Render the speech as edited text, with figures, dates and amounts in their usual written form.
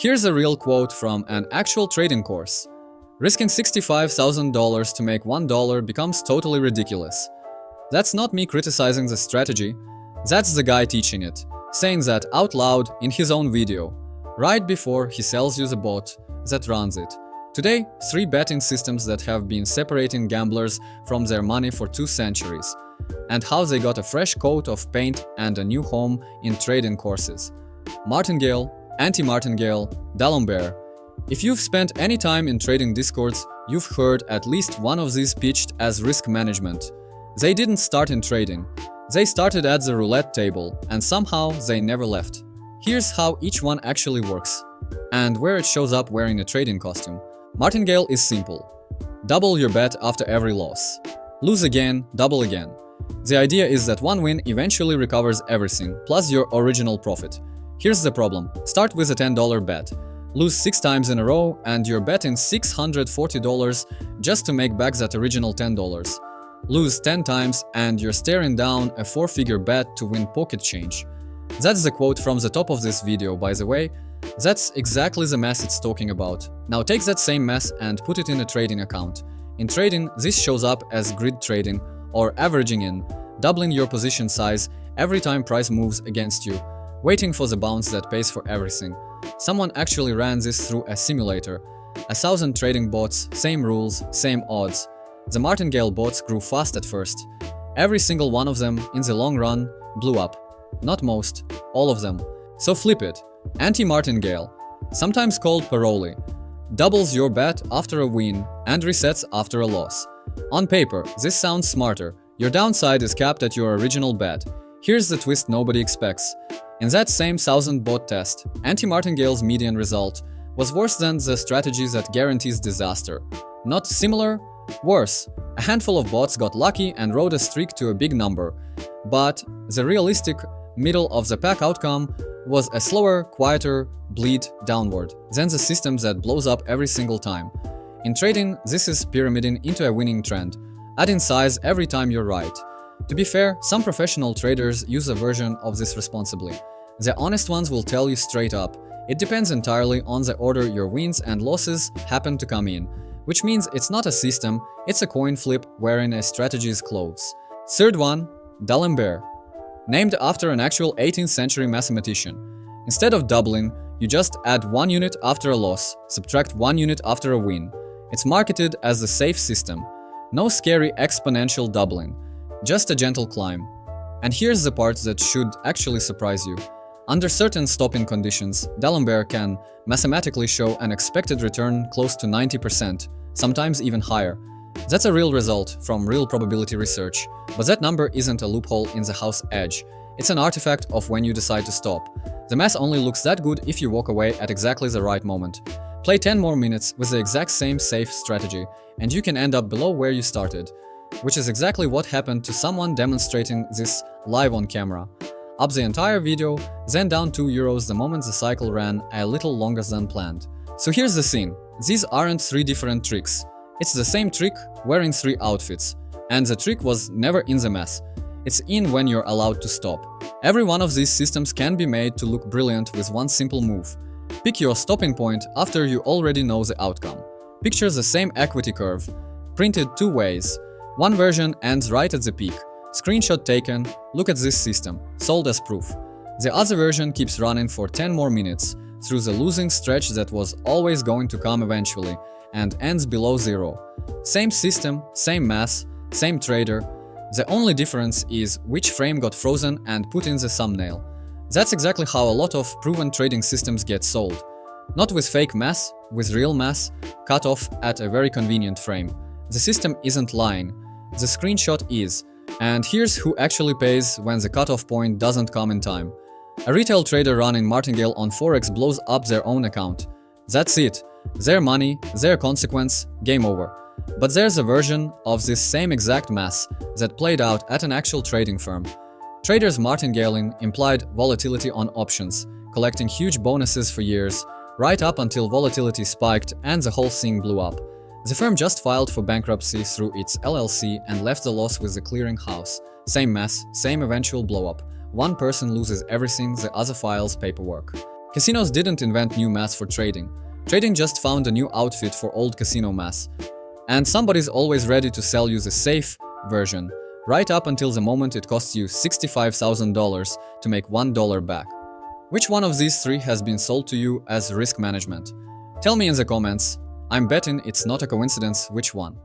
Here's a real quote from an actual trading course. Risking $65,000 to make $1 becomes totally ridiculous. That's not me criticizing the strategy, that's the guy teaching it, saying that out loud in his own video, right before he sells you the bot that runs it. Today, 3 betting systems that have been separating gamblers from their money for 2 centuries, and how they got a fresh coat of paint and a new home in trading courses. Martingale, Anti-Martingale, D'Alembert. If you've spent any time in trading discords, you've heard at least one of these pitched as risk management. They didn't start in trading. They started at the roulette table, and somehow they never left. Here's how each one actually works, and where it shows up wearing a trading costume. Martingale is simple. Double your bet after every loss. Lose again, double again. The idea is that one win eventually recovers everything, plus your original profit. Here's the problem. Start with a $10 bet. Lose 6 times in a row, and you're betting $640 just to make back that original $10. Lose 10 times, and you're staring down a 4-figure bet to win pocket change. That's the quote from the top of this video, by the way. That's exactly the mess it's talking about. Now take that same mess and put it in a trading account. In trading, this shows up as grid trading or averaging in, doubling your position size every time price moves against you, waiting for the bounce that pays for everything. Someone actually ran this through a simulator. 1,000 trading bots, same rules, same odds. The Martingale bots grew fast at first. Every single one of them, in the long run, blew up. Not most, all of them. So flip it. Anti-Martingale, sometimes called paroli, doubles your bet after a win and resets after a loss. On paper, this sounds smarter. Your downside is capped at your original bet. Here's the twist nobody expects. In that same 1,000 bot test, Anti-Martingale's median result was worse than the strategy that guarantees disaster. Not similar, worse. A handful of bots got lucky and rode a streak to a big number. But the realistic middle-of-the-pack outcome was a slower, quieter bleed downward than the system that blows up every single time. In trading, this is pyramiding into a winning trend. Add in size every time you're right. To be fair, some professional traders use a version of this responsibly. The honest ones will tell you straight up. It depends entirely on the order your wins and losses happen to come in, which means it's not a system, it's a coin flip wearing a strategy's clothes. Third one, D'Alembert. Named after an actual 18th century mathematician. Instead of doubling, you just add 1 unit after a loss, subtract 1 unit after a win. It's marketed as the safe system. No scary exponential doubling, just a gentle climb. And here's the part that should actually surprise you. Under certain stopping conditions, D'Alembert can mathematically show an expected return close to 90%, sometimes even higher. That's a real result from real probability research, but that number isn't a loophole in the house edge. It's an artifact of when you decide to stop. The math only looks that good if you walk away at exactly the right moment. Play 10 more minutes with the exact same safe strategy, and you can end up below where you started, which is exactly what happened to someone demonstrating this live on camera. Up the entire video, then down €2 the moment the cycle ran a little longer than planned. So here's the thing, these aren't 3 different tricks. It's the same trick, wearing 3 outfits. And the trick was never in the mess. It's in when you're allowed to stop. Every one of these systems can be made to look brilliant with one simple move. Pick your stopping point after you already know the outcome. Picture the same equity curve, printed 2 ways. One version ends right at the peak. Screenshot taken, look at this system, sold as proof. The other version keeps running for 10 more minutes, through the losing stretch that was always going to come eventually, and ends below 0. Same system, same math, same trader. The only difference is which frame got frozen and put in the thumbnail. That's exactly how a lot of proven trading systems get sold. Not with fake math, with real math, cut off at a very convenient frame. The system isn't lying. The screenshot is. And here's who actually pays when the cutoff point doesn't come in time. A retail trader running Martingale on Forex blows up their own account. That's it. Their money, their consequence, game over. But there's a version of this same exact math that played out at an actual trading firm. Traders martingaleing implied volatility on options, collecting huge bonuses for years, right up until volatility spiked and the whole thing blew up. The firm just filed for bankruptcy through its LLC and left the loss with the clearing house. Same mess, same eventual blow-up. One person loses everything, the other files paperwork. Casinos didn't invent new mass for trading. Trading just found a new outfit for old casino mass. And somebody's always ready to sell you the safe version, right up until the moment it costs you $65,000 to make $1 back. Which one of these three has been sold to you as risk management? Tell me in the comments. I'm betting it's not a coincidence which one.